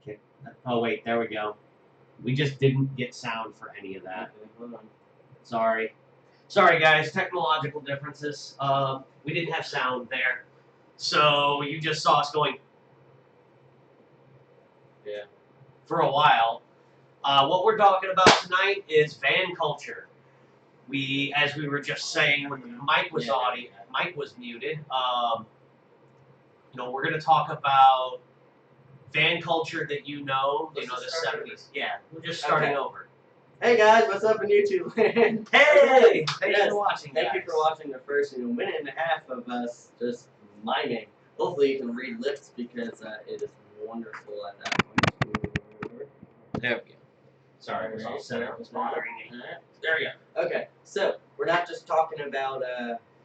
Okay. Oh wait, there we go. We just didn't get sound for any of that. Okay, hold on. Sorry. Sorry, guys. Technological differences. We didn't have sound there. So you just saw us going Yeah. for a while. What we're talking about tonight is van culture. As we were just saying when the mic was mic was muted, we're going to talk about van culture that you know the 70s. Yeah, we're just starting over. Hey guys, what's up in YouTube land? Hey! Thanks for watching, Thank guys. you for watching the first minute and a half of us just miming. Hopefully you can read lips because it is wonderful at that point. There we go. Sorry, this all set up was bothering me. There we go. Okay, so we're not just talking about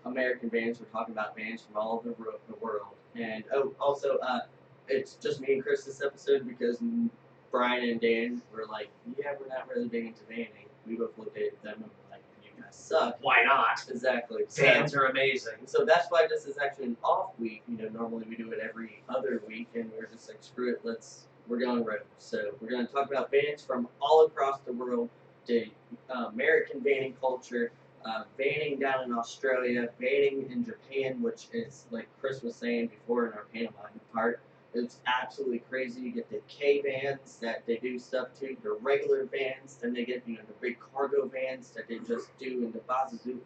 American bands, we're talking about bands from all over the world. And also, it's just me and Chris this episode because Brian and Dan were like, yeah, we're not really big into vanning. We both looked at them and were like, you guys suck. Why not? Exactly. Fans are amazing. So that's why this is actually an off week. Normally we do it every other week, and we're just like, screw it, we're going rogue. So we're going to talk about bands from all across the world, the American vanning culture, vanning down in Australia, vanning in Japan, which is, like Chris was saying before in our panel part, it's absolutely crazy. You get the K vans that they do stuff to, the regular vans, then they get the big cargo vans that they just do in the Bazuzoku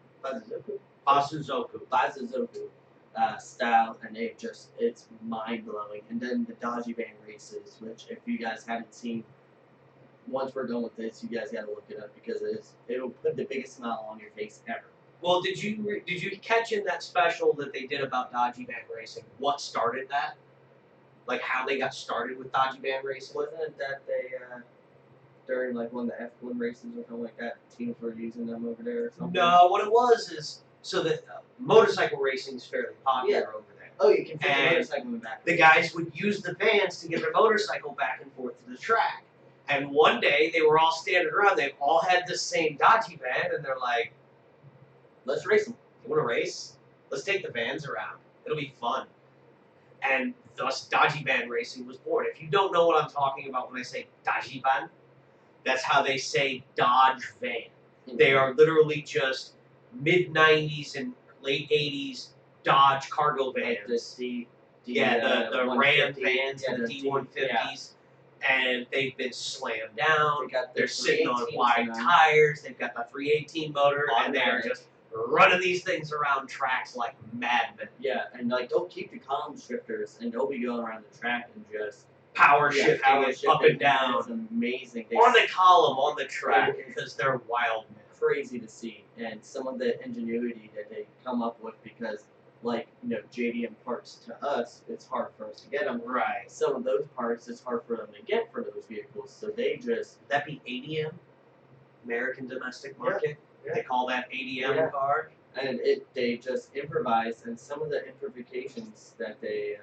style, and it's mind blowing. And then the Dodgy van races, which if you guys haven't seen, once we're done with this, you guys gotta look it up because it'll put the biggest smile on your face ever. Well, did you catch in that special that they did about Dodgy van racing? What started that? Like how they got started with Dodgy van racing? Wasn't it that they during like one of the F1 races or something like that, teams were using them over there or something? No, what it was is so that motorcycle racing is fairly popular over there. Oh, you can fit the motorcycle in the back. The guys would use the vans to get their motorcycle back and forth to the track. And one day they were all standing around. They all had this same Dodgy van, and they're like, "Let's race them. You want to race? Let's take the vans around. It'll be fun." And thus, Dodgy van racing was born. If you don't know what I'm talking about when I say Dodgy van, that's how they say Dodge van. They are literally just mid-90s and late 80s Dodge cargo vans. The Ram vans and the D150s. Yeah. And they've been slammed down. They're sitting on wide tires. They've got the 318 motor, and they're just running these things around tracks like madmen. Yeah, and like they'll keep the column shifters, and they'll be going around the track and just power shifting up and down. It's amazing. On the column, on the track, because they're wild, man. Crazy to see, and some of the ingenuity that they come up with because, like, JDM parts to us, it's hard for us to get them. Right. Some of those parts, it's hard for them to get for those vehicles, so they just... Would that be ADM? American Domestic Market? Yeah. They call that ADM car? And they just improvise, and some of the improvisations that they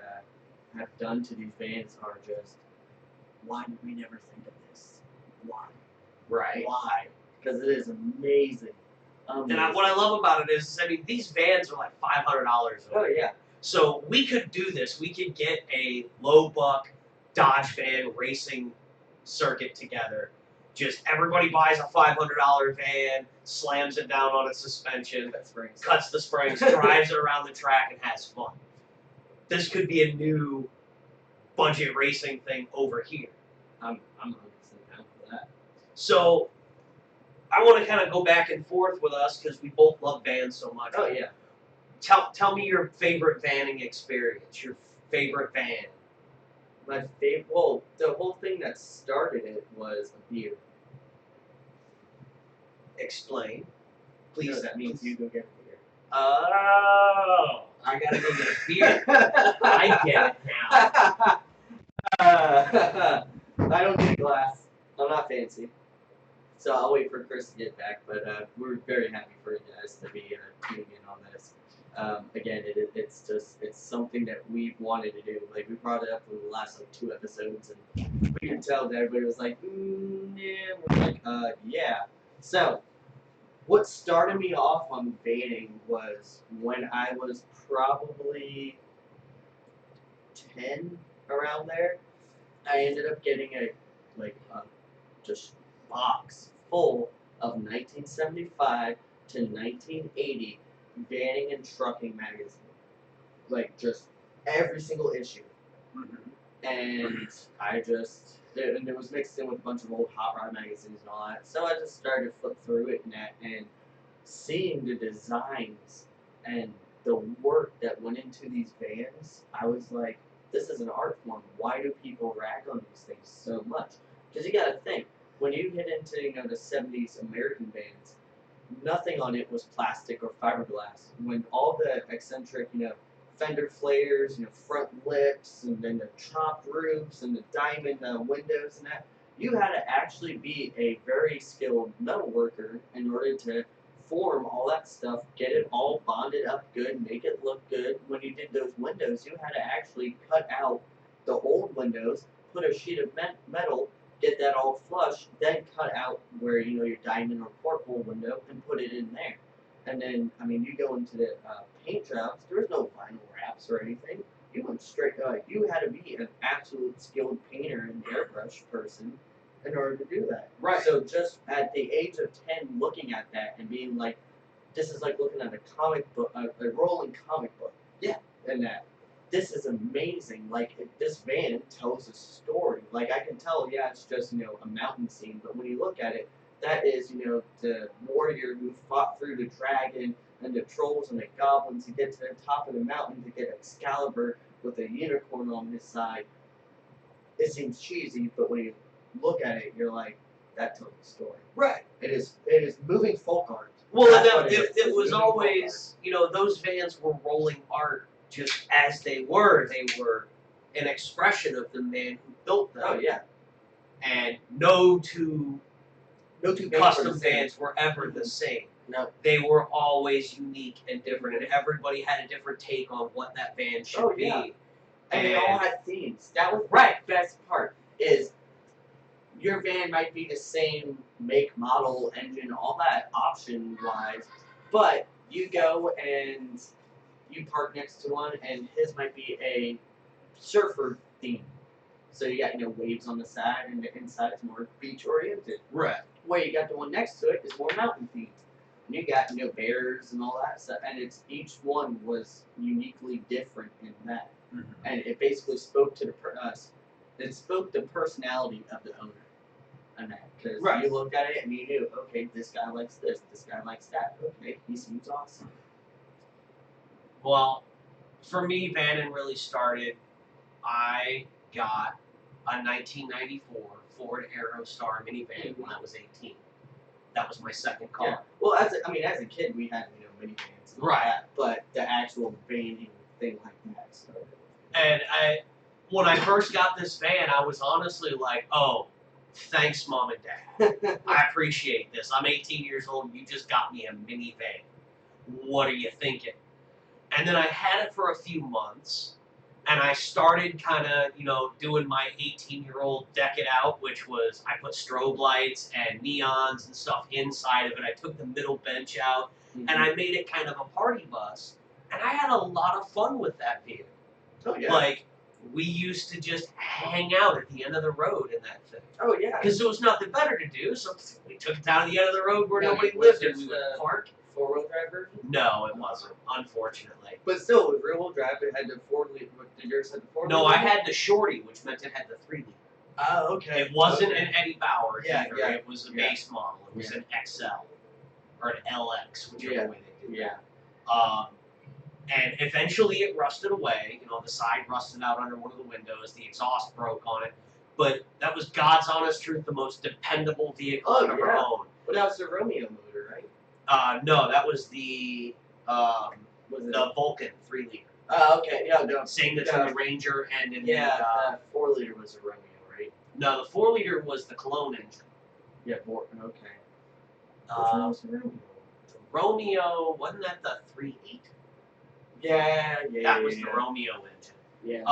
have done to these vans are just, why did we never think of this? Why? Right. Why? Because it is amazing. And what I love about it is, these vans are like $500. Oh, yeah. So we could do this. We could get a low-buck Dodge van racing circuit together. Just everybody buys a $500 van, slams it down on its suspension, cuts the springs, drives it around the track, and has fun. This could be a new budget racing thing over here. I'm 100% down for that. So I want to kind of go back and forth with us because we both love vans so much. Oh, yeah. Tell me your favorite vanning experience, your favorite van. My favorite, well, the whole thing that started it was a beer. Explain. Please. No, that means you go get a beer. Oh, I gotta go get a beer. I get it now. I don't need a glass. I'm not fancy. So I'll wait for Chris to get back, but we're very happy for you guys to be tuning in on this. Again, it's something that we've wanted to do. Like, we brought it up in the last 2 episodes, and we could tell that everybody was like, yeah. We're like, yeah. So, what started me off on vanning was when I was probably 10, around there. I ended up getting a just box full of 1975 to 1980 vanning and trucking magazine, like just every single issue. Mm-hmm. And and it was mixed in with a bunch of old hot rod magazines and all that. So I just started to flip through it and seeing the designs and the work that went into these vans, I was like, this is an art form. Why do people rag on these things so much? Because you got to think, when you get into the 70s American vans, nothing on it was plastic or fiberglass. When all the eccentric, fender flares, front lips, and then the chopped roofs and the diamond windows and that, you had to actually be a very skilled metal worker in order to form all that stuff, get it all bonded up good, make it look good. When you did those windows, you had to actually cut out the old windows, put a sheet of metal, get that all flush, then cut out where your diamond or porthole window and put it in there. And then, you go into the paint jobs, there was no vinyl wraps or anything. You went straight, you had to be an absolute skilled painter and airbrush person in order to do that. Right. So just at the age of 10, looking at that and being like, this is like looking at a comic book, a rolling comic book. Yeah. And that. This is amazing. Like, this van tells a story. Like, I can tell, yeah, it's just, a mountain scene, but when you look at it, that is, the warrior who fought through the dragon and the trolls and the goblins to get to the top of the mountain to get Excalibur with a unicorn on his side. It seems cheesy, but when you look at it, you're like, that tells a story. Right. It is moving folk art. Well, It was always, those vans were rolling art just as they were. They were an expression of the man who built them. Oh, yeah. And no two custom vans vans were ever the same. No. They were always unique and different, and everybody had a different take on what that van should be. Yeah. And they all had themes. That was right. The best part is your van might be the same make, model, engine, all that option-wise, but you go and you park next to one, and his might be a surfer theme. So you got, waves on the side, and the inside is more beach-oriented. Right. Where you got the one next to it is more mountain themed. And you got, bears and all that stuff, and each one was uniquely different in that. Mm-hmm. And it basically spoke to the personality of the owner. And that, because you looked at it and you knew, okay, this guy likes this guy likes that. Okay, he seems awesome. Well, for me, vanning really started. I got a 1994 Ford Aerostar minivan when I was 18. That was my second car. Yeah. Well, as a kid, we had minivans, and all that, but the actual vanning thing like that started. And when I first got this van, I was honestly like, oh, thanks, Mom and Dad. I appreciate this. I'm 18 years old. You just got me a minivan. What are you thinking? And then I had it for a few months, and I started kind of, doing my 18-year-old deck it out, which was I put strobe lights and neons and stuff inside of it. I took the middle bench out, and I made it kind of a party bus. And I had a lot of fun with that vehicle. Oh, yeah. Like, we used to just hang out at the end of the road in that thing. Oh, yeah. Because there was nothing better to do, so we took it down to the end of the road where nobody lived, and we would park. Four-wheel drive version? No, it wasn't, unfortunately. But still, with rear-wheel drive, it had the 4-liter. Did yours have the 4-liter? No, I had the shorty, which meant it had the 3-liter. Oh, okay. It wasn't an Eddie Bauer either. Yeah. It was a base model. It was an XL or an LX, whichever way they did that. And eventually it rusted away. The side rusted out under one of the windows. The exhaust broke on it. But that was God's honest truth, the most dependable vehicle I've ever owned. But that was the Romeo motor, right? No, that was the Vulcan 3-liter. Oh, okay. Yeah, no. Same that's in the Ranger and in the... the 4-liter was a Romeo, right? No, the 4-liter was the Cologne engine. Yeah, okay. Which one was the Romeo? The Romeo, wasn't that the 3.8? Yeah. That was the Romeo engine. Yeah.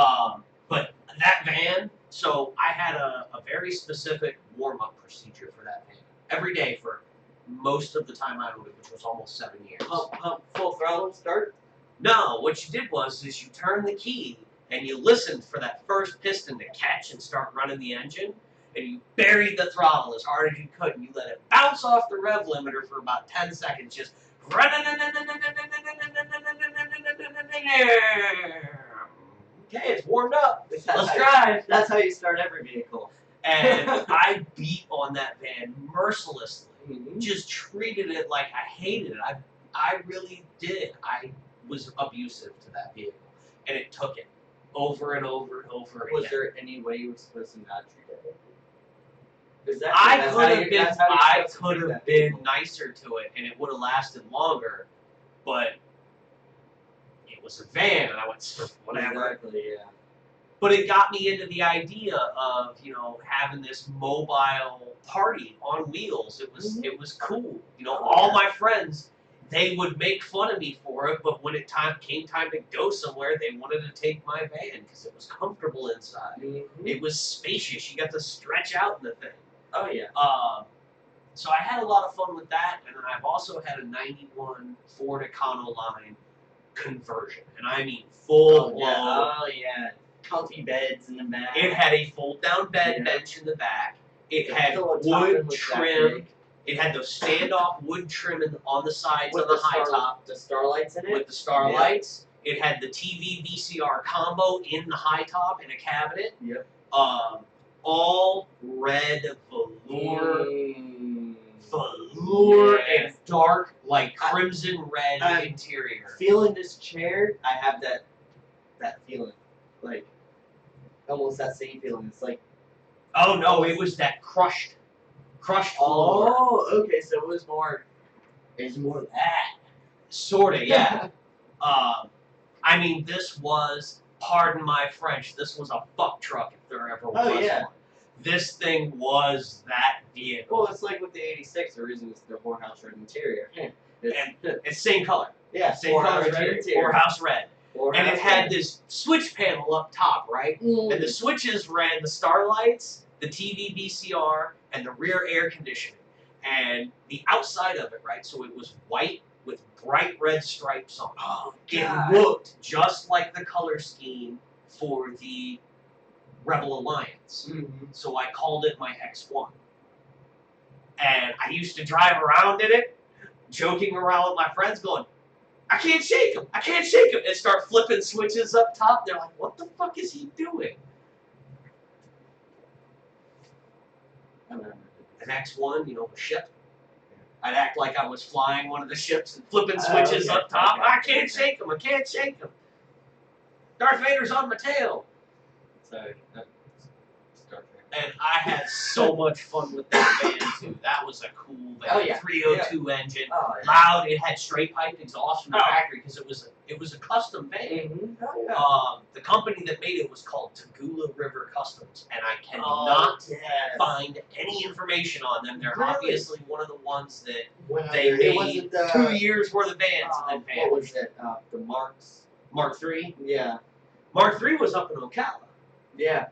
But that van, so I had a very specific warm-up procedure for that van. Every day for most of the time I owned it, which was almost 7 years. Pump, full throttle, start? No, what you did was you turn the key and you listened for that first piston to catch and start running the engine, and you buried the throttle as hard as you could, and you let it bounce off the rev limiter for about 10 seconds, just okay, it's warmed up. Let's drive. That's how you start every vehicle. And I beat on that van mercilessly. Mm-hmm. Just treated it like I hated it. I really did. I was abusive to that vehicle, and it took it over and over and over again. Was there any way you were supposed to not treat it? I could have been nicer to it, and it would have lasted longer. But it was a van, and I went whatever. Exactly, yeah. But it got me into the idea of having this mobile party on wheels. It was cool. All my friends, they would make fun of me for it, but when it came time to go somewhere, they wanted to take my van because it was comfortable inside. Mm-hmm. It was spacious. You got to stretch out in the thing. Oh yeah. So I had a lot of fun with that, and then I've also had a '91 Ford Econoline conversion, and I mean full blown. Oh yeah. Comfy beds in the back. It had a fold-down bed bench in the back. It had wood trim. It had the standoff wood trim on the sides of the high top. The starlights in it? With the starlights. Yep. It had the TV VCR combo in the high top in a cabinet. Yep. All red velour. Velour and dark, like crimson red interior. Feeling this chair, I have that feeling. Like, almost that same feeling. It's like... Oh, no, it was that crushed floor. Oh, okay, so it was more that. Sort of, yeah. I mean, this was, pardon my French, this was a fuck truck if there ever was one. This thing was that vehicle. Well, it's like with the 86, the reason it's the whorehouse red interior. It's same color. Yeah, same color interior. Whorehouse red. And it had this switch panel up top, right? Mm. And the switches ran the starlights, the TV VCR, and the rear air conditioning. And the outside of it, right? So it was white with bright red stripes on it. Oh, it looked just like the color scheme for the Rebel Alliance. Mm-hmm. So I called it my X1. And I used to drive around in it, joking around with my friends, going, I can't shake him. I can't shake him. And start flipping switches up top. They're like, what the fuck is he doing? An X1, a ship. I'd act like I was flying one of the ships and flipping switches up top. I can't shake him. I can't shake him. Darth Vader's on my tail. Sorry. And I had so much fun with that van, too. That was a cool van. Oh, yeah. 302 engine. Oh, yeah. Loud. It had straight pipe exhaust from the factory because it was a custom van. Mm-hmm. Oh, yeah. The company that made it was called Tagula River Customs, and I cannot find any information on them. They're obviously one of the ones that they made 2 years worth of vans and then vanished. What was it? The Mark III? Yeah. Mark III was up in Ocala. Yeah.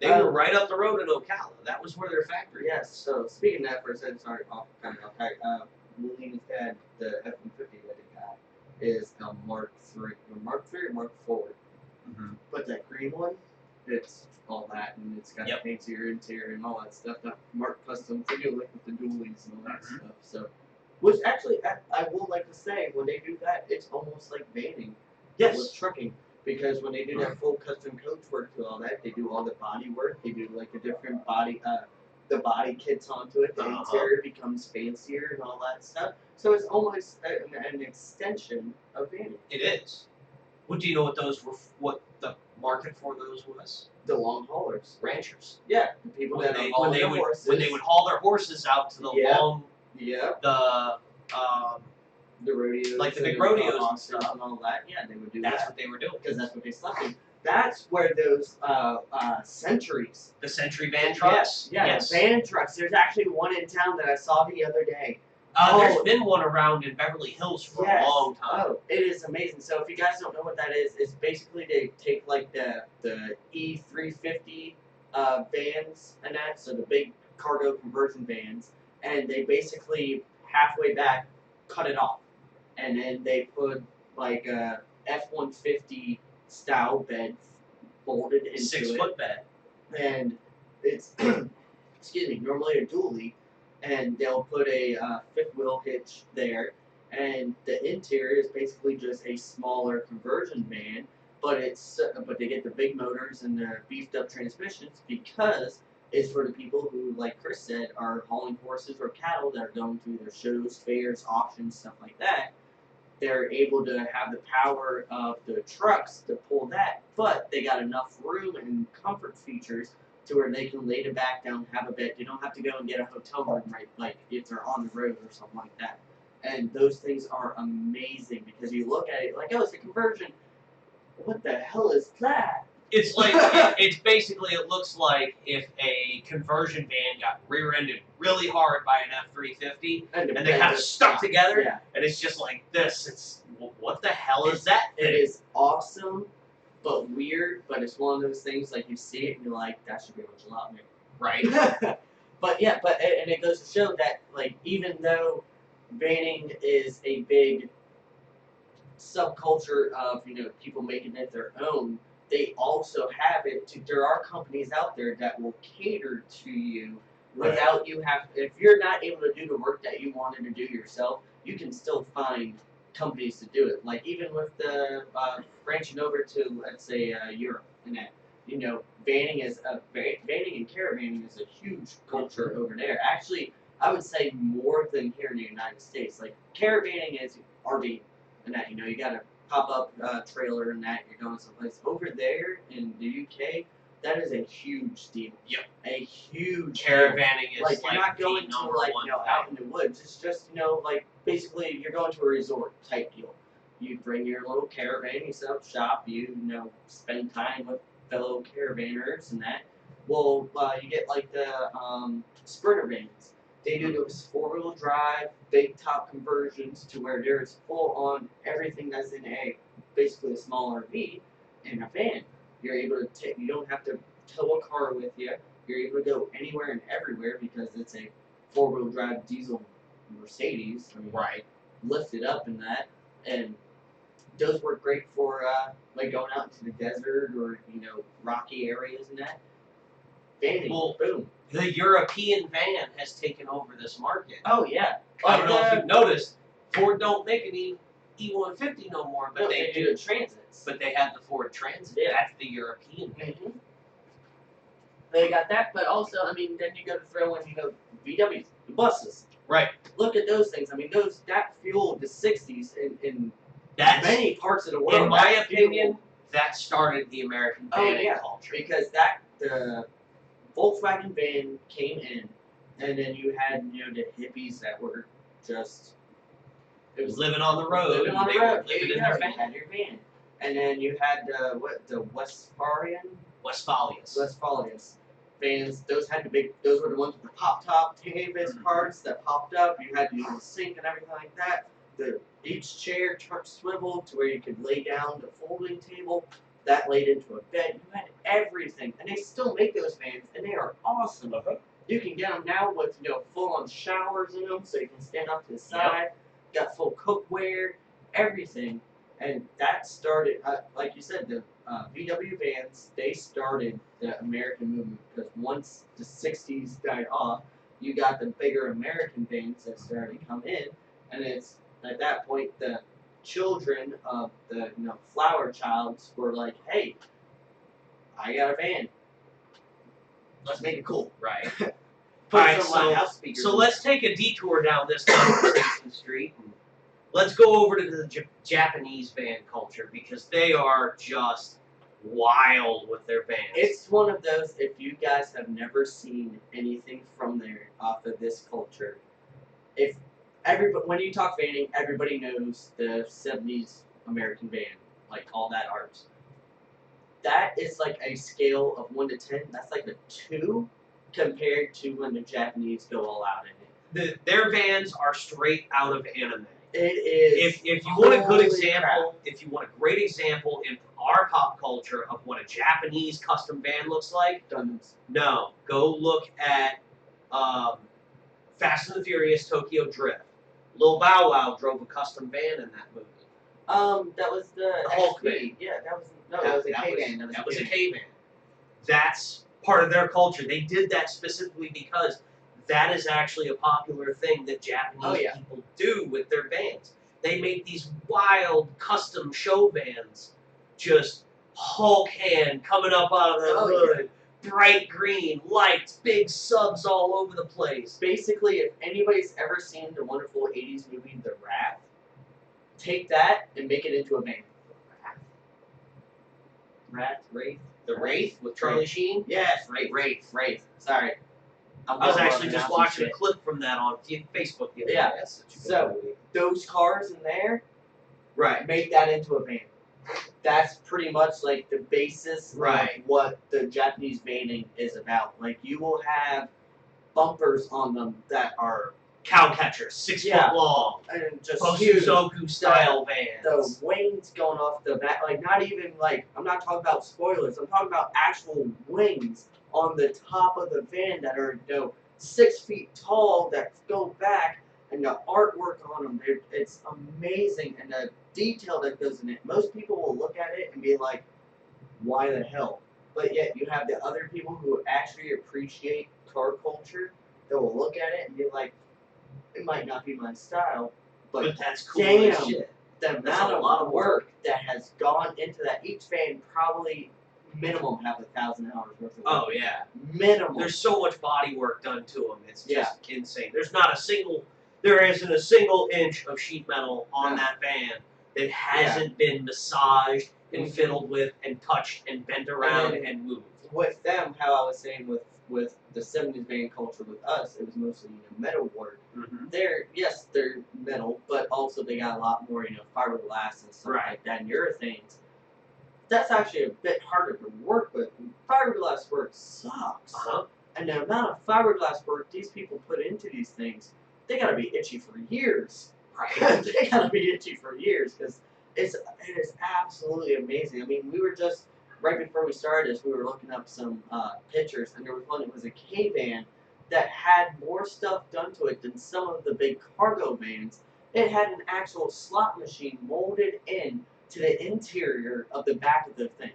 They were right up the road in Ocala. That was where their factory was. Yes, so speaking of that for a second, sorry, kind of off track. Molina's dad, the F-150 that he got, is a Mark III. Mark III or Mark IV? Mm-hmm. But that green one, it's all that, and it's got a fancier interior and all that stuff. That Mark Customs, they do like with the dualies and all that stuff. So, which actually, I will like to say, when they do that, it's almost like vanning. Yes. With trucking. Because when they do that full custom coach work to all that, they do all the body work. They do like the different body, the body kits onto it. The interior becomes fancier and all that stuff. So it's almost an extension of vanning. It is. Well, do you know what those were? What the market for those was? The long haulers, ranchers. Yeah, the people that haul their horses. When they would haul their horses out to the long, the rodeos, like the big rodeos and stuff, and all that. Yeah, they would do that's what they were doing because that's what they slept in. That's where those Centuries, the Century van trucks, yes, van trucks. There's actually one in town that I saw the other day. There's been one around in Beverly Hills for a long time. Oh, it is amazing. So if you guys don't know what that is, it's basically they take like the E350 vans and that, so the big cargo conversion vans, and they basically halfway back cut it off. And then they put like a F-150 style bed bolted into 6 it, foot bed. and it's excuse me, normally a dually, and they'll put a fifth wheel hitch there, and the interior is basically just a smaller conversion van, but they get the big motors and the beefed up transmissions because it's for the people who, like Chris said, are hauling horses or cattle that are going to either shows, fairs, auctions, stuff like that. They're able to have the power of the trucks to pull that, but they got enough room and comfort features to where they can lay the back down, have a bed. They don't have to go and get a hotel room, right? Like if they're on the road or something like that. And those things are amazing because you look at it like, oh, it's a conversion. What the hell is that? It's like it's basically, it looks like if a conversion van got rear-ended really hard by an F-350 and they kind of stuck together, Yeah. and it's just like this. It's what the hell is that thing? It is awesome, but weird. But it's one of those things like you see it and you're like, that should be a jalopnik. Right. But yeah, and it goes to show that like even though vanning is a big subculture of people making it their own, they also have it. There are companies out there that will cater to you without you have. If you're not able to do the work that you wanted to do yourself, you can still find companies to do it. Like even with the branching over to let's say Europe and that. Vanning and caravanning is a huge culture over there. Actually, I would say more than here in the United States. Like caravanning is RV, and that you got a pop-up trailer and that you're going someplace. Over there in the UK, that is a huge deal. Yep. A huge Caravanning deal. is You're not going to out in the woods. It's just like basically you're going to a resort type deal. You bring your little caravan, you set up shop, you spend time with fellow caravanners and that. Well, you get like the Sprinter vans. They do those 4-wheel drive, big top conversions to where there's full on everything that's in basically a small RV in a van. You're able to take. You don't have to tow a car with you. You're able to go anywhere and everywhere because it's a 4-wheel drive diesel Mercedes. Right. Lifted up in that, and those work great for like going out into the desert or rocky areas and that. Vanning, Well, boom. The European van has taken over this market. Oh yeah. I don't know if you've noticed, Ford don't make any E150 no more, but they do. The transits. But they have the Ford Transit. Yeah. That's the European van. Mm-hmm. They got that, but also, then you go to throw in, VWs, the buses. Right. Look at those things. That fueled the '60s in That's, many parts of the world. in my opinion, that started the American vanning culture. Because the Volkswagen van came in, and then you had the hippies that were just It was living on the road. Living on the they road. were living in their van. You had your van, and then you had the Westphalians vans. Those were the ones with the pop top Davis parts that popped up. You had the sink and everything like that. Each chair swiveled to where you could lay down the folding table. That laid into a bed. You had everything, and they still make those vans, and they are awesome. You can get them now with full-on showers in them, so you can stand up to the side. Got full cookware, everything, and that started, like you said, the VW vans. They started the American movement because once the '60s died off, you got the bigger American vans that started to come in, and it's at that point the children of the flower childs were like, hey, I got a van. Let's make it cool. Right. Put So let's take a detour down this conversation street. And let's go over to the Japanese van culture because they are just wild with their vans. It's one of those, if you guys have never seen anything from there off of this culture, when you talk vanning, everybody knows the '70s American van, like all that art. That is like a scale of 1 to 10. That's like a 2 compared to when the Japanese go all out in it. Their vans are straight out of anime. It is. If you want a good example, if you want a great example in our pop culture of what a Japanese custom van looks like, no, go look at Fast and the Furious Tokyo Drift. Lil Bow Wow drove a custom van in that movie. That was the Hulk XP. Yeah, that was it was a K van. That was a K van. That's part of their culture. They did that specifically because that is actually a popular thing that Japanese people do with their vans. They make these wild custom show vans, just Hulk hand coming up out of the hood, bright green lights, big subs all over the place. Basically, if anybody's ever seen the wonderful '80s movie The Wrath, take that and make it into a van. Wraith. The Wraith with Charlie Sheen? Yes, Wraith. Sorry. I was actually just watching a clip from that on Facebook the other day. Yeah. That's such a good So, movie. those cars in there, Right. make that into a van. That's pretty much like the basis Right. of what the Japanese vanning is about. Like, you will have bumpers on them that are Cow catchers, 6 foot long, and just huge. Bosuzoku style vans. The wings going off the back, like not even like, I'm not talking about spoilers, I'm talking about actual wings on the top of the van that are 6 feet tall that go back, and the artwork on them, it's amazing, and the detail that goes in it. Most people will look at it and be like, why the hell? But yet you have the other people who actually appreciate car culture that will look at it and be like, it might not be my style, but that's cool damn, as shit. The amount of work that has gone into that. Each van probably minimum have 1,000 hours worth of work. Oh yeah, minimum. There's so much body work done to them. It's just insane. There isn't a single inch of sheet metal on that van that hasn't been massaged and fiddled with and touched and bent around and moved. With them, how I was saying with the '70s van culture with us, it was mostly metal work. They're metal, but also they got a lot more fiberglass and stuff like that and urethanes. That's actually a bit harder to work with. Fiberglass work sucks. And the amount of fiberglass work these people put into these things, they gotta be itchy for years. Right? They gotta be itchy for years because it is absolutely amazing. I mean, we were just right before we started this, we were looking up some pictures, and there was one that was a K van that had more stuff done to it than some of the big cargo vans. It had an actual slot machine molded in to the interior of the back of the thing.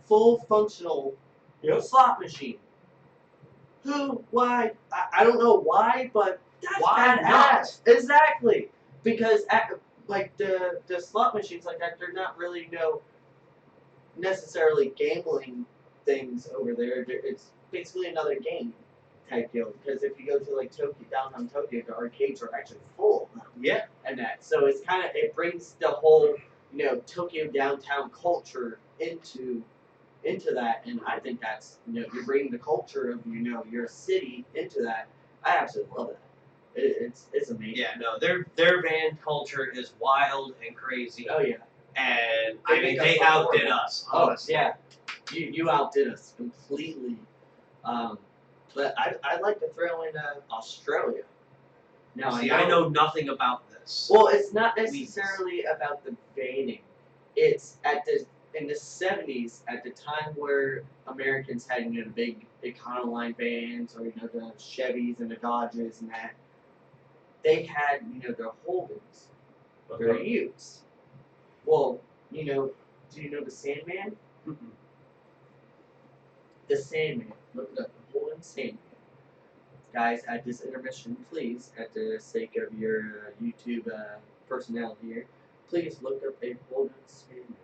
Full functional slot machine. Who? Why? I don't know why, but that's badass. Exactly. Because like the slot machines like that, they're not really necessarily gambling things over there. It's basically another game type deal. Because if you go to like downtown Tokyo, the arcades are actually full. Yeah. And that, so it's it brings the whole Tokyo downtown culture into that, and I think that's you're bringing the culture of your city into that. I absolutely love that. It's amazing. Yeah, no, their van culture is wild and crazy. Oh yeah. And I mean, they outdid us. Honestly. Oh yeah, you outdid us completely. But I'd like to throw in Australia. Now see, I know nothing about this. Well, it's not necessarily about the vanning. It's in the '70s, at the time where Americans had the big Econoline vans or the Chevys and the Dodges and that, they had their Holdens, their Utes. Well, do you know the Sandman? The Sandman. Look it up. The Holden Sandman. Guys, at this intermission, please, at the sake of your YouTube personnel here, please look up a Holden Sandman.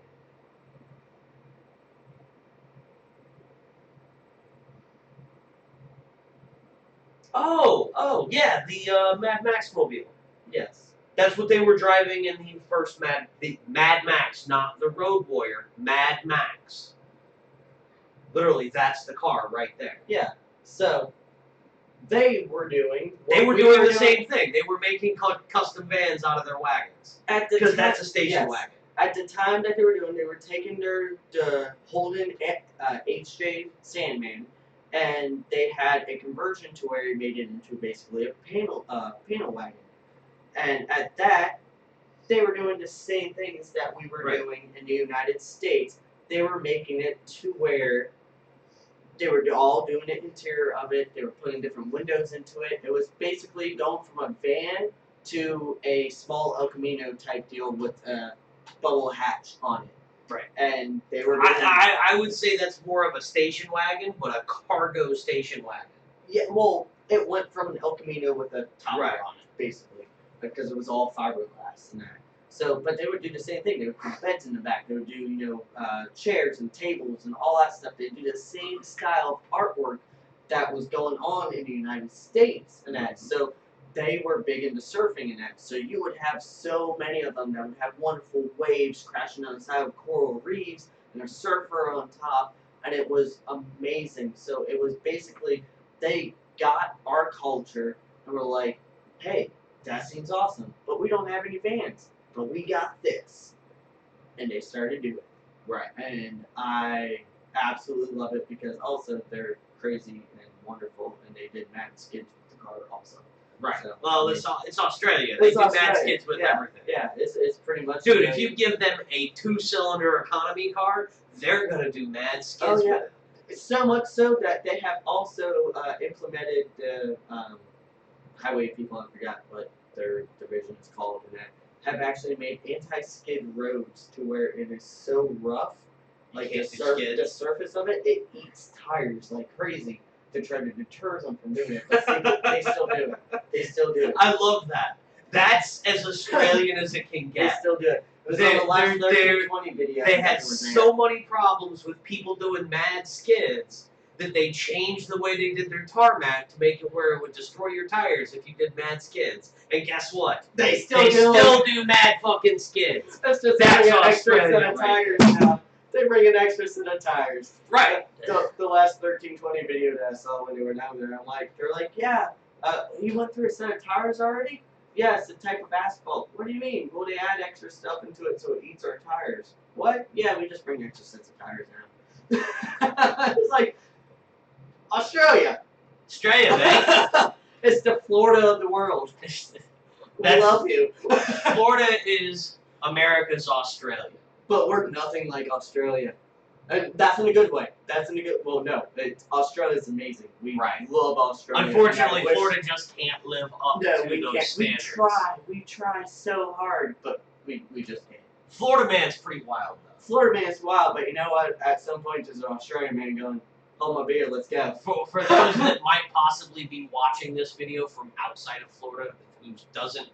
Oh, yeah, the Mad Max mobile. Yes. That's what they were driving in the first Mad Max, not the Road Warrior, Mad Max. Literally, that's the car right there. Yeah. So, they were doing the same thing. They were making custom vans out of their wagons. Because that's a station wagon. At the time that they were taking the Holden HJ Sandman, and they had a conversion to where he made it into basically a panel wagon. And at that, they were doing the same things that we were doing in the United States. They were making it to where they were all doing the interior of it. They were putting different windows into it. It was basically going from a van to a small El Camino type deal with bubble hatch on it. Right. And they were. I would say that's more of a station wagon, but a cargo station wagon. Yeah, well, it went from an El Camino with a top Right. on it, basically, because it was all fiberglass and that. So, but they would do the same thing. They would put beds in the back. They would do, chairs and tables and all that stuff. They would do the same style of artwork that was going on in the United States and that. So they were big into surfing and that. So you would have so many of them that would have wonderful waves crashing on the side of coral reefs and a surfer on top, and it was amazing. So it was basically they got our culture and were like, hey, that seems awesome, but we don't have any vans, but we got this. And they started doing it. Right. And I absolutely love it because also they're crazy and wonderful, and they did mad skids with the car also. Right. So, Well, it's Australia. They do mad skids with everything. Yeah, it's pretty much. Dude, if you give them a 2-cylinder economy car, they're gonna do mad skids with it. It's so much so that they have also implemented the highway people. I forgot what their division is called, and that have actually made anti-skid roads to where it is so rough, like the surface of it, it eats tires like crazy to try to deter them from doing it. But they still do it. They still do it. I love that. That's as Australian as it can They get. still do it. It was on the last 1320 video. They had so many problems with people doing mad skids that they changed the way they did their tarmac to make it where it would destroy your tires if you did mad skids. And guess what? They still do mad fucking skids. That's just That's an extra Australia set of right tires now. They bring an extra set of tires. Right. The last 1320 video that I saw when they were down there, they're like, yeah, you went through a set of tires already? Yeah, it's a type of asphalt. What do you mean? Well, they add extra stuff into it so it eats our tires. What? Yeah, we just bring extra sets of tires now. It's like, Australia, man. It's the Florida of the world. We love you. Florida is America's Australia. But we're nothing like Australia. And that's in a good way. That's in a good. Well, no, Australia's amazing. We love Australia. Unfortunately, Florida just can't live up to those standards. We try so hard, but we just can't. Florida man's pretty wild though. Florida man's wild, but you know what? At some point, there's an Australian man going, "Hold my beer, let's go." For those that might possibly be watching this video from outside of Florida, who doesn't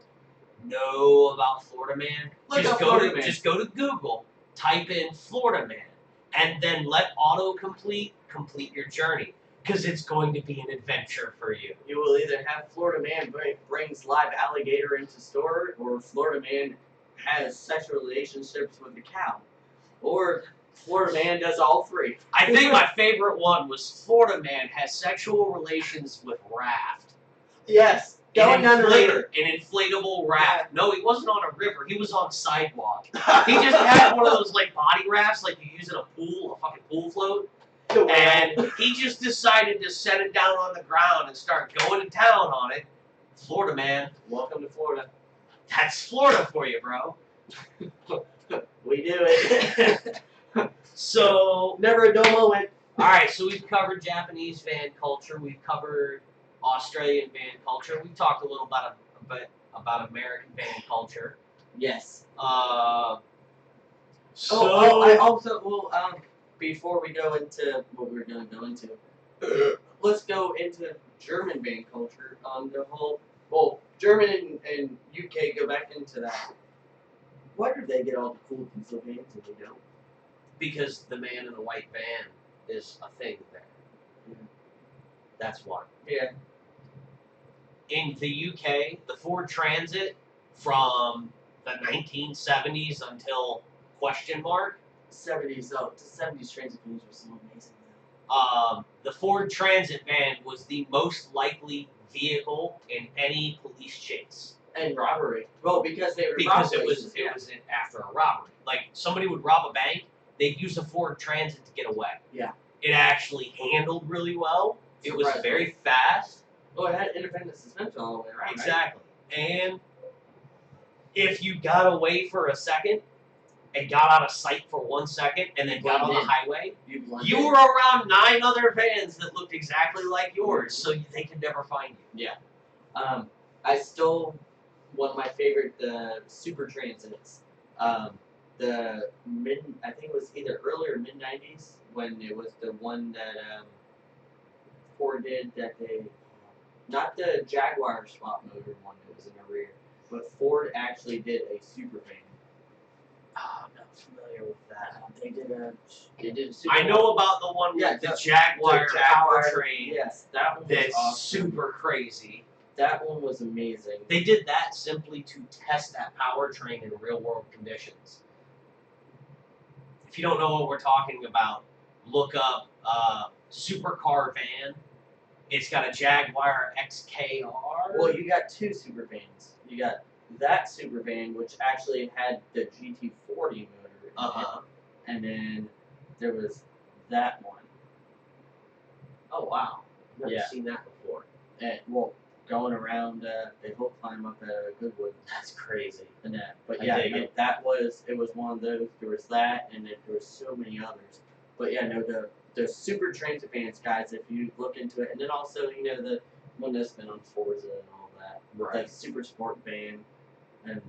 know about Florida man, just go to Google, type in Florida man, and then let autocomplete complete your journey, because it's going to be an adventure for you. You will either have Florida man brings live alligator into store, or Florida man has sexual relationships with a cow, or Florida man does all three. I think my favorite one was Florida man has sexual relations with raft. Yes. Going down the river. An inflatable raft. Yeah. No, he wasn't on a river. He was on sidewalk. He just had one of those like body rafts like you use in a pool, a fucking pool float. And he just decided to set it down on the ground and start going to town on it. Florida man. Welcome to Florida. That's Florida for you, bro. We do it. So never a dull moment. Alright, so we've covered Japanese van culture, we've covered Australian van culture, we talked a little about American van culture. Yes. I also before we go into what we're gonna go into, let's go into German van culture on the whole. Well, German and UK go back into that. Why do they get all the cool diesel vans and we don't? Because the man in the white van is a thing there. Yeah. That's why. Yeah. In the UK, the Ford Transit from the 1970s until question mark. 70s, the 70s transit vans were so amazing. The Ford Transit van was the most likely vehicle in any police chase. And robbery. Well, because they were it was after a robbery. Like somebody would rob a bank, they'd use a Ford Transit to get away. Yeah. It actually handled really well. It was very fast. Oh, it had independent suspension all the way around. Exactly. Right? And if you got away for a second and got out of sight for 1 second and then got on the highway, you were around 9 other vans that looked exactly like yours, so they could never find you. I stole one of my favorite super transits. I think it was either early or mid '90s when it was the one that Ford did that they, not the Jaguar swap motor one that was in the rear, but Ford actually did a super fan. Oh, I'm not familiar with that. They did a super I know about the one with the Jaguar powertrain. Yes, that one was That's awesome. super crazy. That one was amazing. They did that simply to test that powertrain in real world conditions. If you don't know what we're talking about, look up supercar van. It's got a Jaguar XKR. Well, you got two super vans. You got that super van, which actually had the GT40 motor in it, and then there was that one. Oh wow, never Yeah. seen that before. And well, going around the hill climb up at Goodwood. That's crazy. And that, but I yeah, dig no, it. it was one of those. There was that, and then there was so many others. But yeah, no, the super transit vans, guys. If you look into it, and then also the one that's been on Forza and all that, Right. the super sport van, and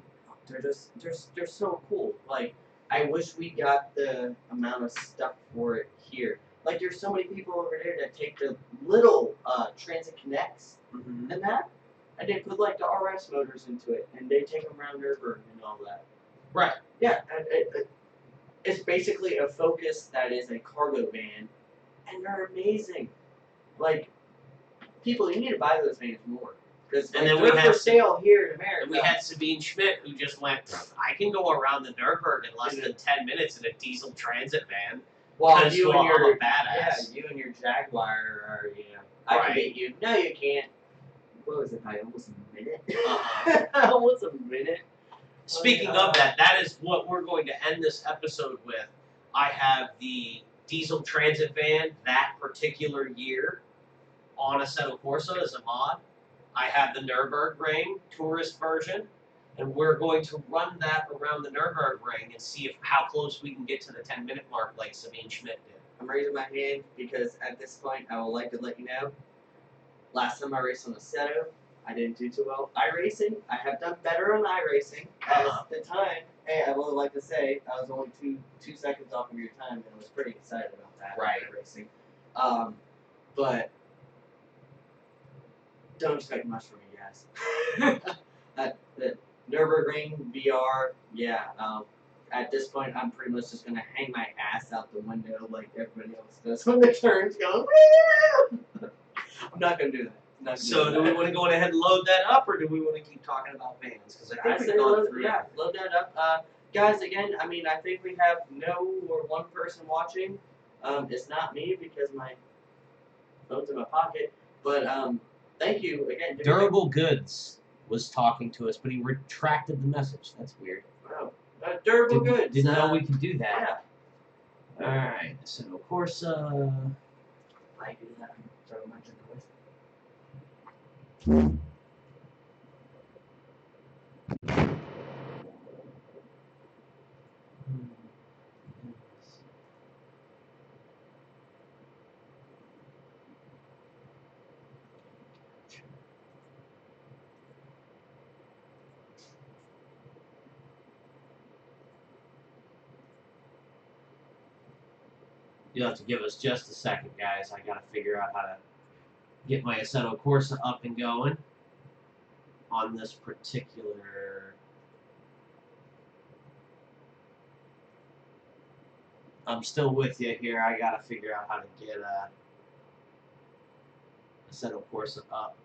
they're so cool. Like I wish we got the amount of stuff for it here. Like there's so many people over there that take the little Transit Connects Mm-hmm. and that, and they put like the RS motors into it, and they take them around Nürburgring and all that. Right. Yeah, it's basically a Focus that is a cargo van, and they're amazing. Like, people, you need to buy those vans more. Because they're for sale here in America. And we had Sabine Schmidt who just went, I can go around the Nürburgring in less than 10 minutes in a diesel transit van. Well, I'm a badass. Yeah, you and your Jaguar are, I can beat you. No, you can't. What was it, by almost a minute? Almost a minute. Speaking of that, that is what we're going to end this episode with. I have the diesel transit van that particular year on Assetto Corsa as a mod. I have the Nürburgring tourist version, and we're going to run that around the Nürburgring and see how close we can get to the 10-minute mark like Sabine Schmidt did. I'm raising my hand because at this point I would like to let you know, last time I raced on Assetto, I didn't do too well. iRacing, I have done better on iRacing. At the time, hey, I would like to say I was only two seconds off of your time, and I was pretty excited about that. Right. iRacing. But don't expect much from me, guys. The Nürburgring VR, yeah. At this point, I'm pretty much just gonna hang my ass out the window like everybody else does when the turns go. I'm not gonna do that. So do we want to go ahead and load that up, or do we want to keep talking about vans? Because I think we've gone through. Yeah, load that up. Guys, again, I mean, I think we have no or one person watching. It's not me because my phone's in my pocket. But thank you again. Durable Goods was talking to us, but he retracted the message. That's weird. Wow. Durable Goods. Didn't know we could do that. Yeah. Alright, so of course, I do that. Throw my drink away. You'll have to give us just a second, guys. I gotta figure out how to get my Assetto Corsa up and going on this particular. I'm still with you here. I gotta figure out how to get Assetto Corsa up.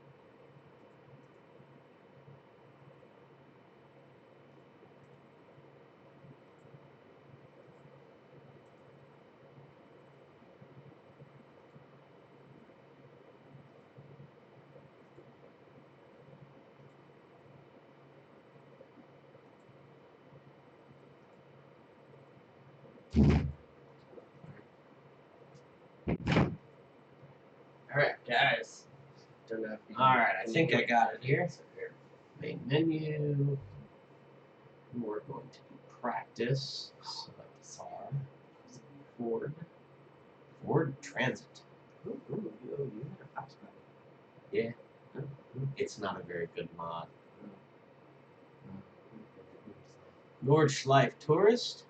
Alright, guys. Alright, I think I got it here. Main menu. We're going to do practice. Select SAR. Ford Transit. Ooh, you had a fast one. Yeah. It's not a very good mod. Nordschleife Tourist.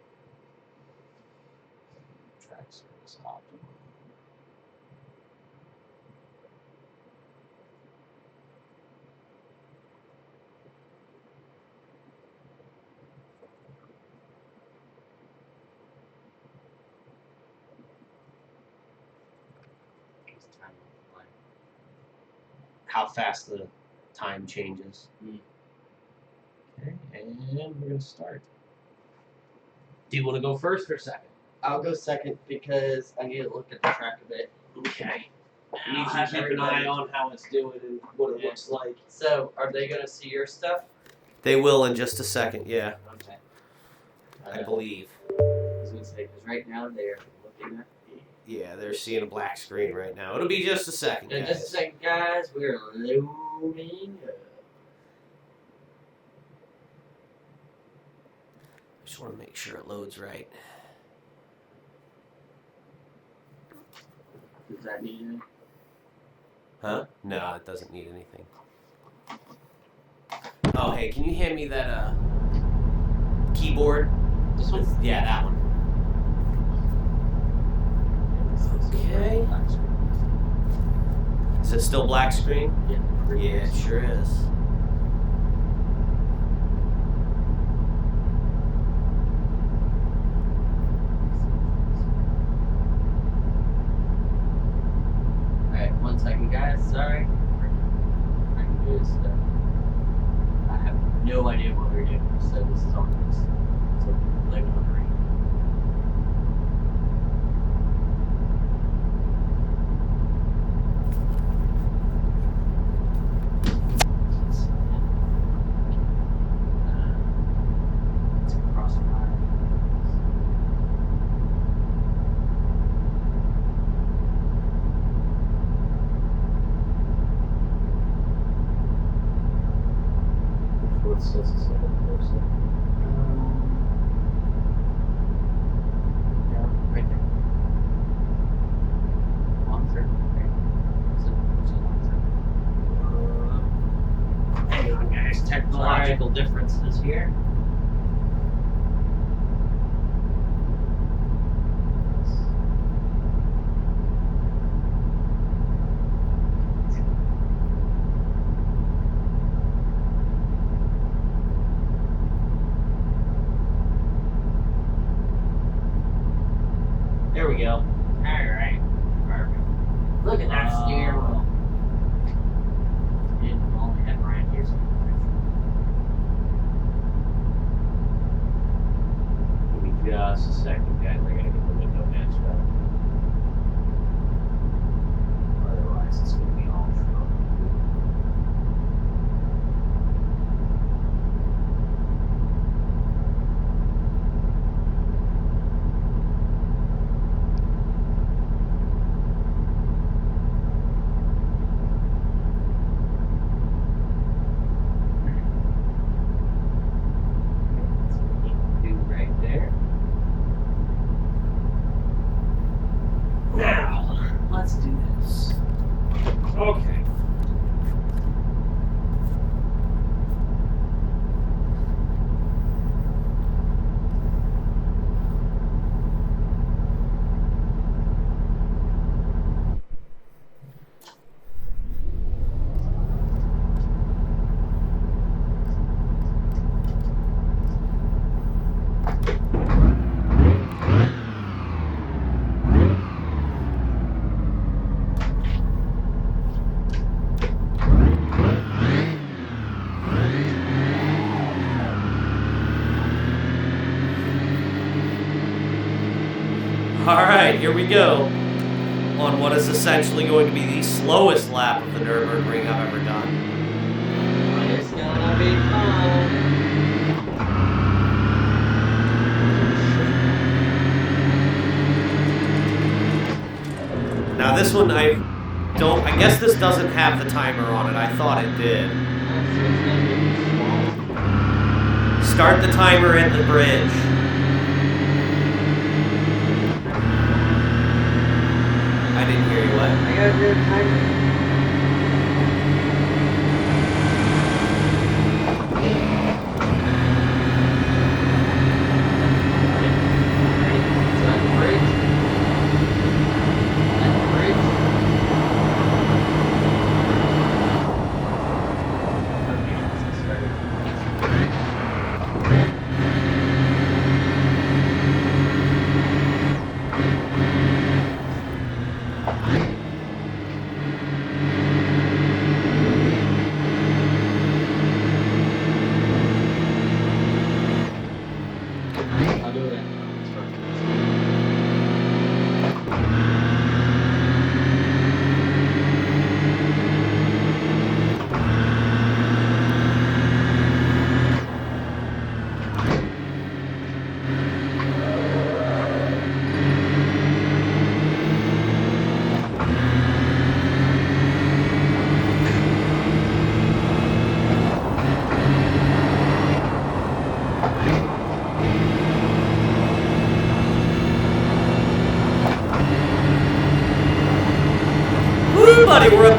how fast the time changes. Mm. Okay, and we're gonna start. Do you want to go first or second? I'll go second because I need to look at the track a bit. Okay. You I'll have keep an eye on how it's doing and what it looks like. So, are they gonna see your stuff? They will in just a second. Yeah, Okay. I believe. I was gonna say because right now they're looking at me. Yeah, they're seeing a black screen right now. It'll be just a second, In guys. just a second, guys. We're loading up. Just want to make sure it loads right. Does that need it? Huh? No, it doesn't need anything. Oh, hey, can you hand me that keyboard? This one? Yeah, that one. Okay. Is it still black screen? Yeah. Yeah, it sure is. Alright, 1 second, guys. Sorry. I can do this stuff. I have no idea what we're doing, so this is on this. So, blame it on the rain. It's a crossfire. What says it's a little closer? Yeah, right there. Launcher. Okay. What's a launcher? Hang on, guys. Technological differences here. There we go. Alright. Perfect. Look at that steering wheel. Didn't only have Brian here. Give me just a second, guys. I gotta get the window matched up. Otherwise, it's gonna be all trouble. Do right there. Now, let's do this. Okay. All right, here we go. On what is essentially going to be the slowest lap of the Nürburgring I've ever done. It's gonna be fun. Now this one, I guess this doesn't have the timer on it. I thought it did. Start the timer at the bridge. I didn't hear you, what? I gotta do a timer.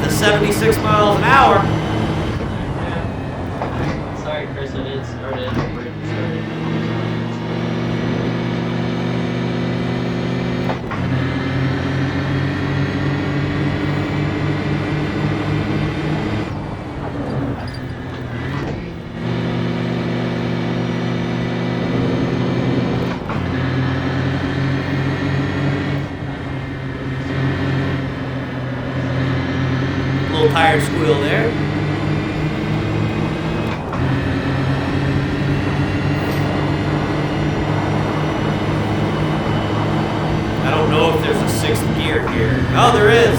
up to 76 miles an hour. Sorry, Chris, I didn't start it. The bridge started. Little tire squeal there. I don't know if there's a sixth gear here. Oh, there is.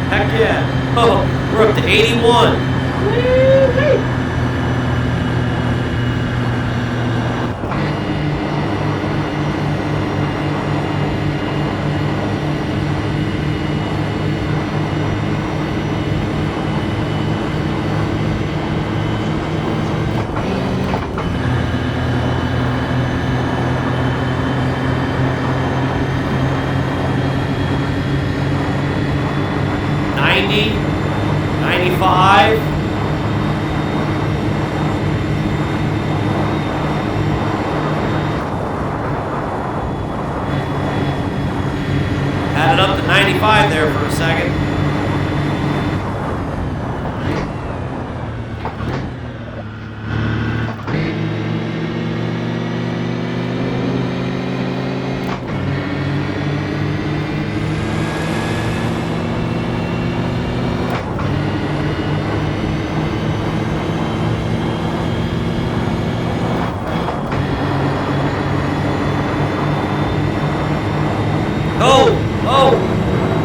Heck yeah. Oh, we're up to 81. Woo-hoo. Had it up to 95 there for a second.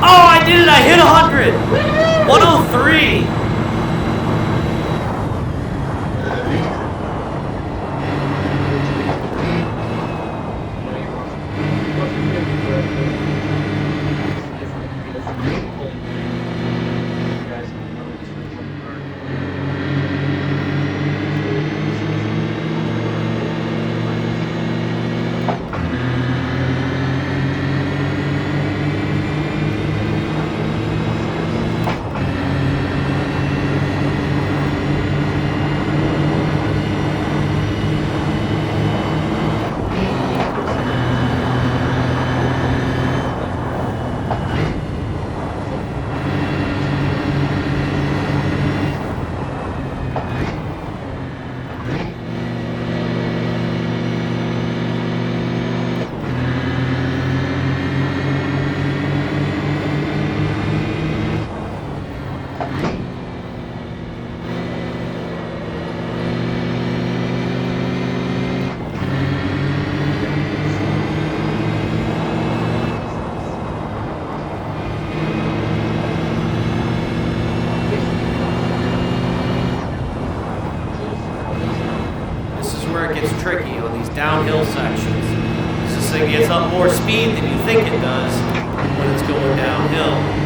Oh, I did it! I hit 100! 103! Tricky on these downhill sections. This thing gets up more speed than you think it does when it's going downhill.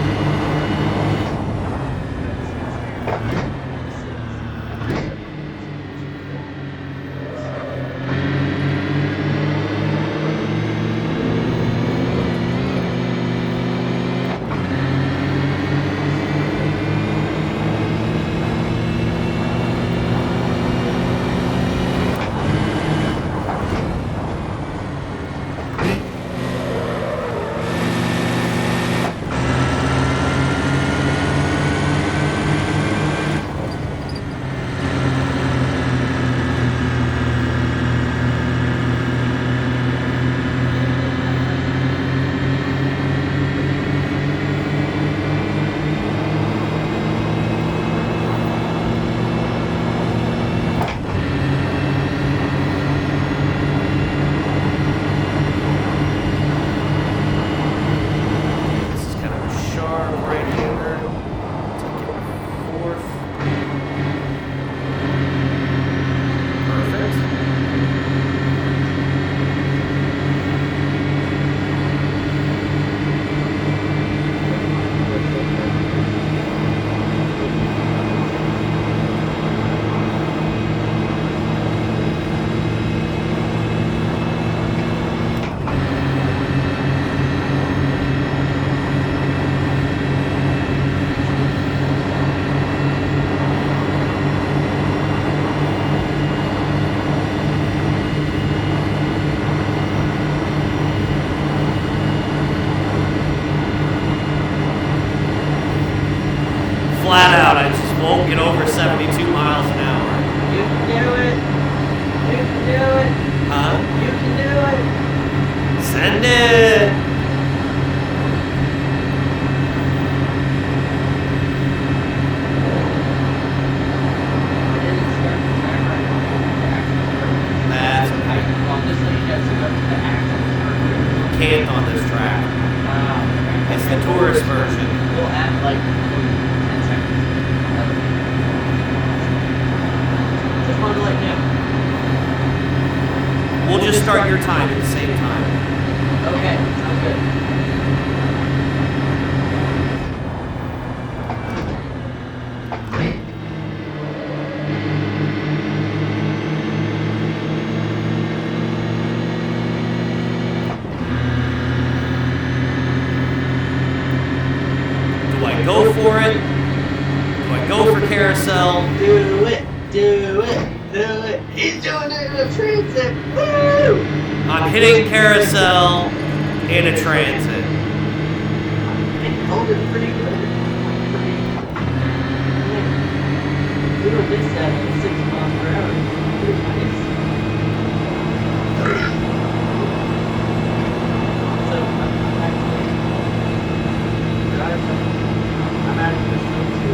just so you know, so the actual circuit. Can't on this track. Okay. It's the tourist version. We'll add like 10 seconds. Just wanted to let you know. We'll just start your time at the same time. Okay, sounds good. Do I go for it? Do I go for carousel? Do it, do it, do it. He's doing it in a transit. Woo! I'm hitting carousel in a transit. And holding pretty good. Doing this at 6 miles per hour. Pretty nice. So I'm actually driving. I'm actually listening to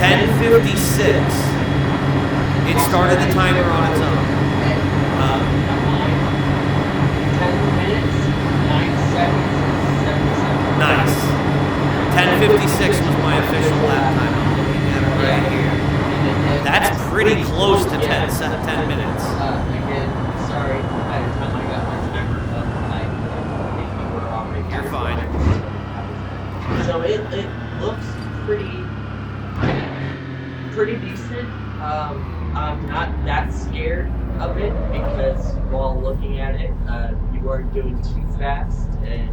10:56. It started the timer on its own. 10 minutes, 9 seconds, 7 seconds. Nice. 10:56 was my official lap time. I'm looking at it right here. That's pretty close to 10 minutes. Again, sorry, by the time I got my timer up, I think we were already. You're fine. So it looks pretty decent. I'm not that scared of it because while looking at it, you weren't doing too fast, and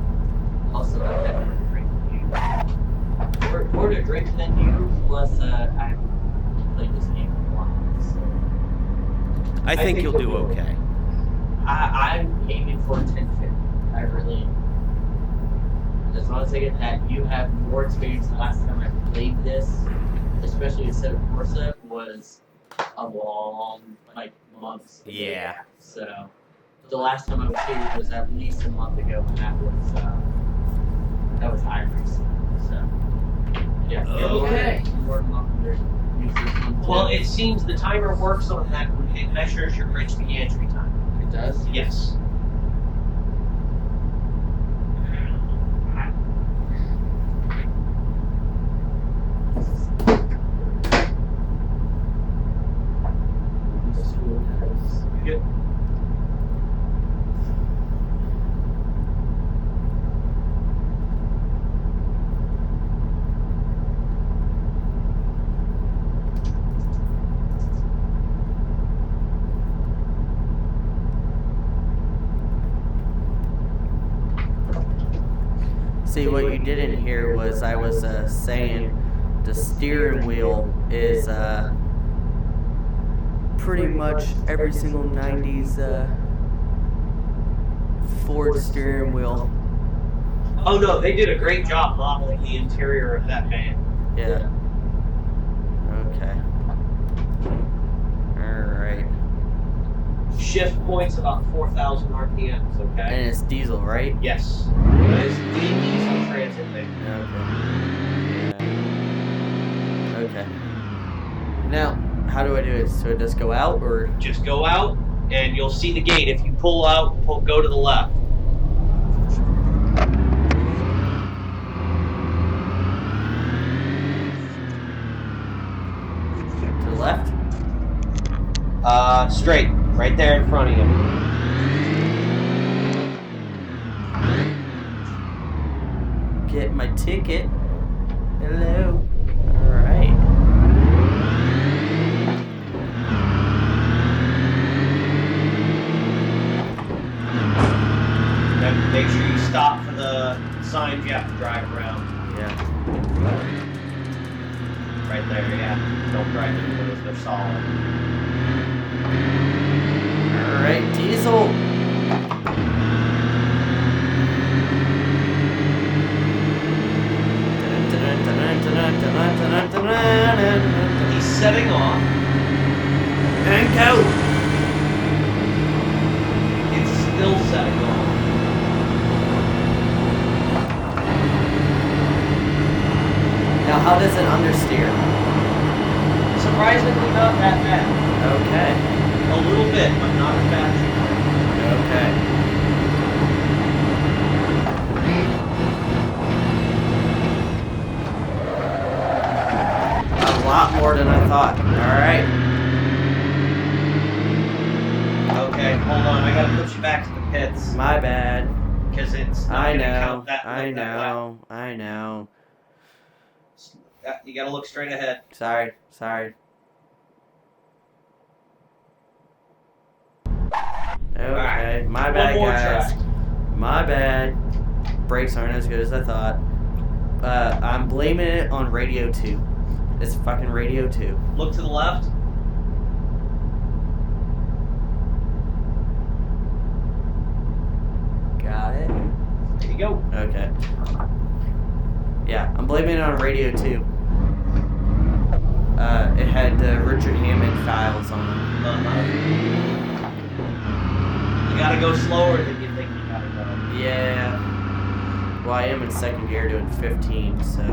also I've had more to drink than you. More to drink than you, plus I've played this game for a while. So. I think you'll do okay. I'm aiming for 1050. I really. As long as I get that, you have more experience. The last time I played this, especially instead of Corsa, was a long, like, months ago. Yeah. So, the last time I was here was at least a month ago, and that was iRacing. So, yeah. Okay. More than welcome to use this one, too. Well, it seems the timer works on that. It measures your bridge entry time. It does? Yes. Good. See, what you didn't hear was I was saying the steering wheel is pretty much every single 90s Ford steering wheel. Oh no, they did a great job modeling the interior of that van. Yeah. Okay. Alright. Shift points about 4,000 RPMs, okay? And it's diesel, right? Yes. It is the diesel transit thing. Okay. Yeah. Okay. Now, how do I do it? So it just go out, or? Just go out and you'll see the gate. If you pull out, go to the left. To the left? Straight. Right there in front of you. Get my ticket. Hello. Alright. Then make sure you stop for the signs you have to drive around. Yeah. Right there, yeah. Don't drive into those, they're solid. Alright, diesel. He's setting off. And go. It's still setting off. Now, how does it understeer? Surprisingly not that bad. Okay. A little bit, but not as bad as you think. Okay. A lot more than I thought. Alright. Okay, hold on. I gotta put you back to the pits. My bad. Because it's not I gonna know. count that. I look that know. I know. way. You gotta look straight ahead. Sorry. Sorry. Okay. Alright. My bad, One more guys. try. My bad. Brakes aren't as good as I thought. I'm blaming it on Radio 2. It's fucking Radio 2. Look to the left. Got it. There you go. Okay. Yeah, I'm blaming it on Radio 2. It had Richard Hammond files on it. You gotta go slower than you think you gotta go. Yeah. Well, I am in second gear doing 15, so.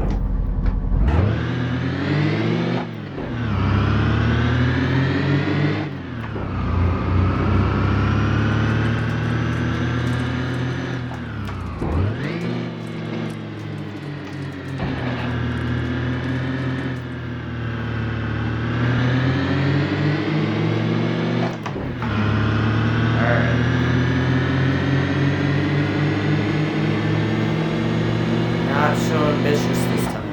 Not so ambitious this time.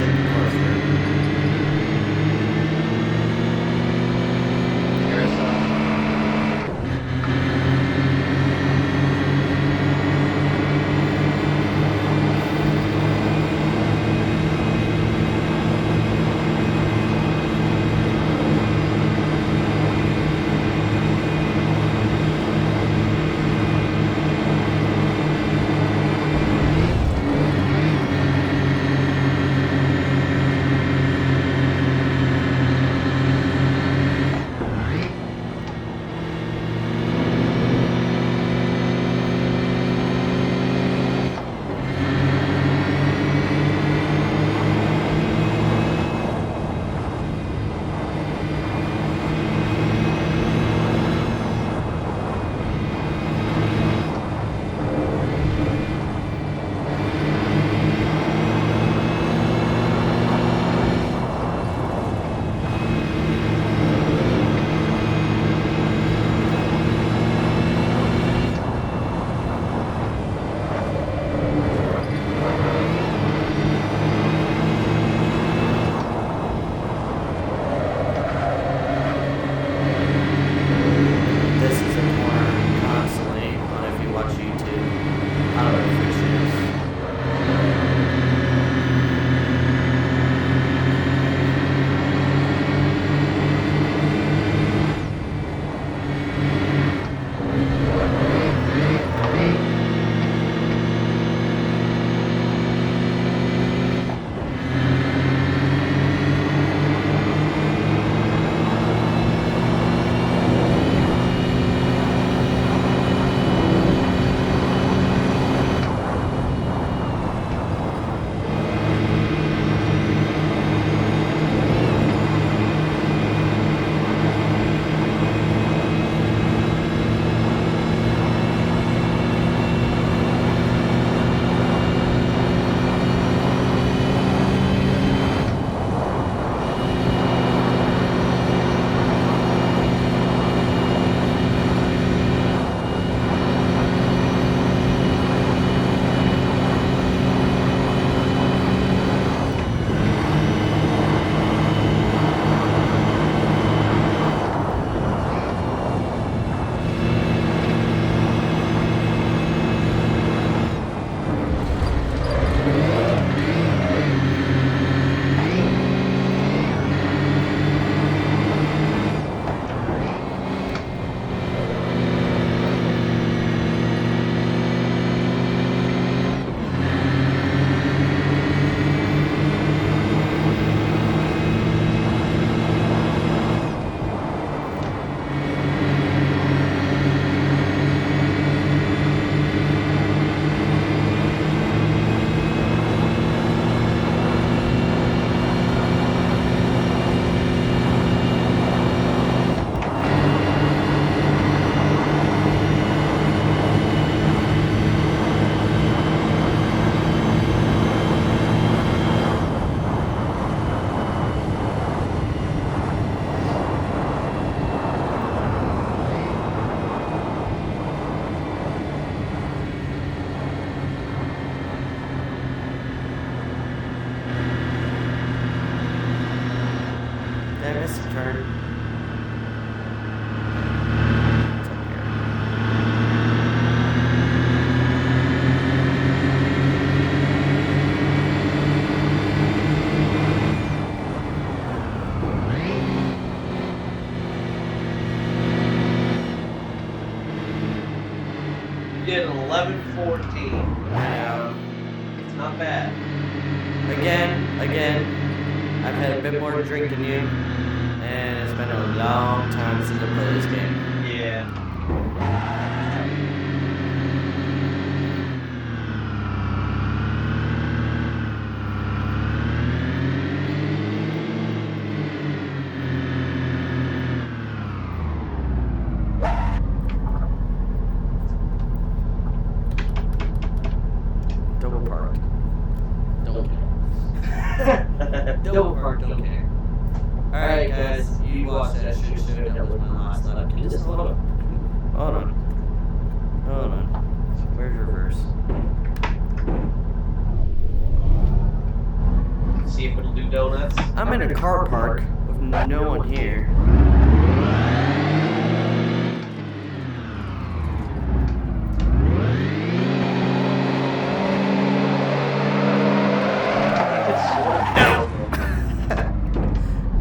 sitting closer. did an 11:14. Yeah. It's not bad. Again, I've had a bit more to drink than you, and it's been a long time since I played this game. Yeah. Double parked. Don't care. Double park, don't care. Alright, guys, you watched that shit show. That was my last lap. Can you just hold on? Hold on. Where's reverse? See See if it'll do donuts. I'm in a car park with no one here.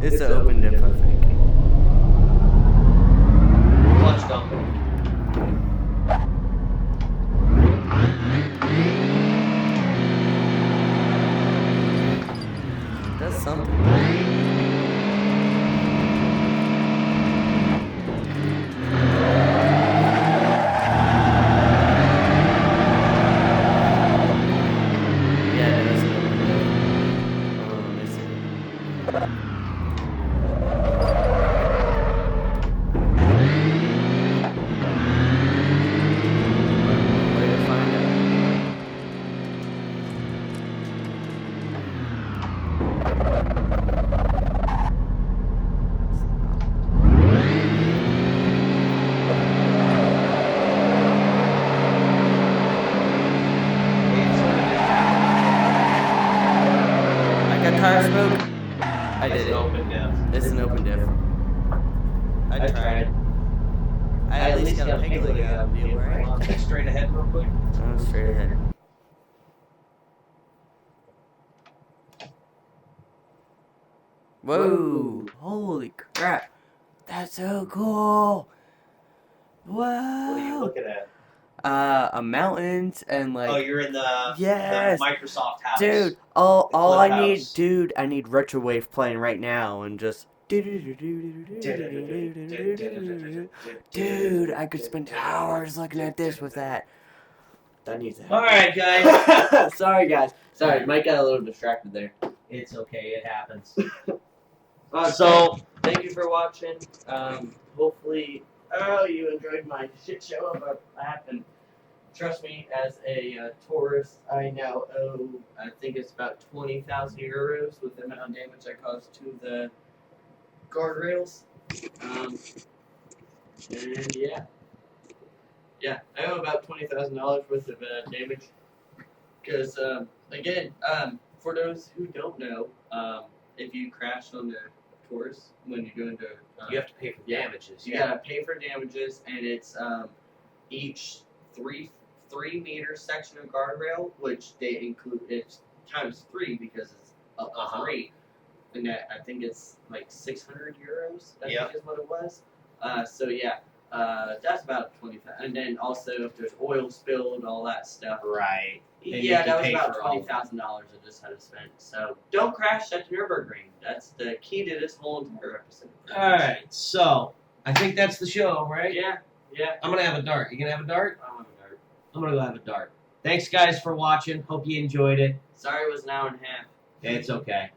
It's an open dip, I think. Clutch dump. That's something. Yeah, it is an open dip. Let me see. Way to find out. I got tire smoke. I did it. Open dip. It's an open diff. I tried. I at least got a piggly out of you, right? Check straight ahead real quick. Oh, straight ahead. Whoa! Holy crap! That's so cool! Whoa! What are you looking at? Mountains and like. Oh, you're in the Yes! Microsoft house. Dude, all I Cliff need, house. dude, I need retrowave playing right now and just. Dude, I could spend hours looking at this with that. That needs to happen. All right, guys. Sorry, guys. Sorry, Mike got a little distracted there. It's okay. It happens. So, thank you for watching. Hopefully, you enjoyed my shit show of a lap. And trust me, as a tourist, I now owe, I think it's about 20,000 euros with the amount of damage I caused to the guardrails. And yeah, I owe about $20,000 worth of damage. Because again, for those who don't know, if you crash on the course when you go into, You have to pay for damages. you gotta pay for damages, and it's each 3-meter section of guardrail, which they include. It's times 3 because it's up to 3. And that, I think it's like 600 euros. I think is what it was. So yeah, that's about 20,000. And then also if there's oil spilled and all that stuff. Right. Then you Yeah, can that was pay about for all of that. $20,000 I just had to spend. So don't crash at the Nürburgring. That's the key to this whole entire episode. All right. So I think that's the show, right? Yeah. I'm gonna have a dart. You gonna have a dart? I want to dart. I'm gonna go have a dart. Thanks, guys, for watching. Hope you enjoyed it. Sorry, it was an hour and a half. It's okay.